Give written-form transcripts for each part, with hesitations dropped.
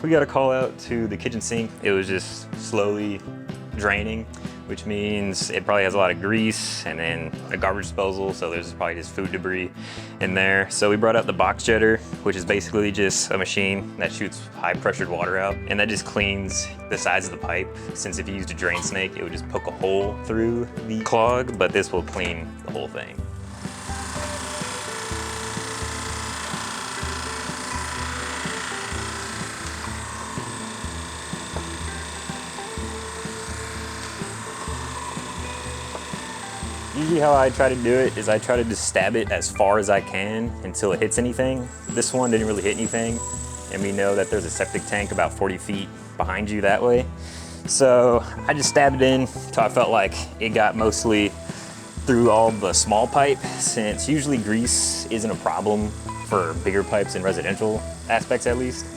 We got a call out to the kitchen sink. It was just slowly draining, which means it probably has a lot of grease and then a garbage disposal, so there's probably just food debris in there. So we brought out the box jetter, which is basically just a machine that shoots high pressured water out, and that just cleans the sides of the pipe. Since if you used a drain snake, it would just poke a hole through the clog, but this will clean the whole thing. Usually how I try to do it is I try to just stab it as far as I can until it hits anything. This one didn't really hit anything, and we know that there's a septic tank about 40 feet behind you that way. So I just stabbed it in until I felt like it got mostly through all the small pipe, since usually grease isn't a problem for bigger pipes in residential aspects at least.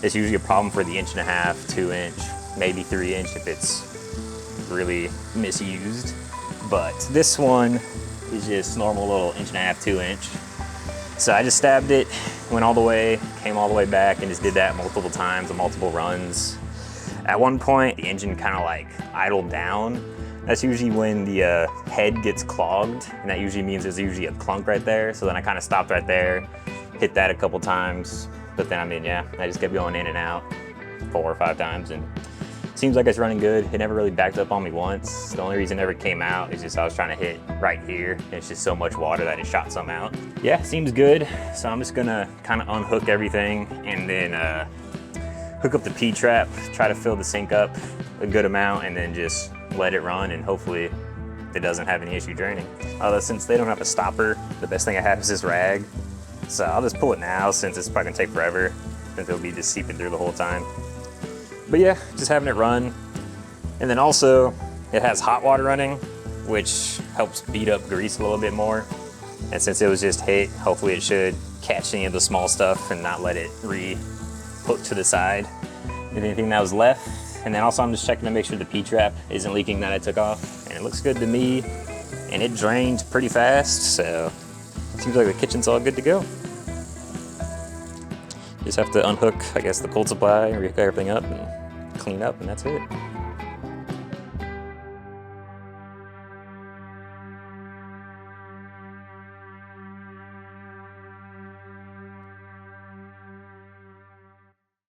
It's usually a problem for the 1.5 inch, 2 inch, maybe 3 inch if it's really misused. But this one is just normal little 1.5 inch, 2 inch. So I just stabbed it, went all the way, came all the way back, and just did that multiple times on multiple runs. At one point, the engine kind of like idled down. That's usually when the head gets clogged, and that usually means there's usually a clunk right there. So then I kind of stopped right there, hit that a couple times, but then I just kept going in and out 4 or 5 times, and seems like it's running good. It never really backed up on me once. The only reason it never came out is just I was trying to hit right here, and it's just so much water that it shot some out. Yeah, seems good. So I'm just gonna kind of unhook everything and then hook up the P-trap, try to fill the sink up a good amount, and then just let it run, and hopefully it doesn't have any issue draining. Although since they don't have a stopper, the best thing I have is this rag. So I'll just pull it now since it's probably gonna take forever, since it'll be just seeping through the whole time. But yeah, just having it run. And then also, it has hot water running, which helps beat up grease a little bit more. And since it was just hit, hopefully it should catch any of the small stuff and not let it re-hook to the side with anything that was left. And then also I'm just checking to make sure the P-trap isn't leaking that I took off. And it looks good to me, and it drained pretty fast, so it seems like the kitchen's all good to go. Just have to unhook, I guess, the cold supply, hook everything up, and clean up, and that's it.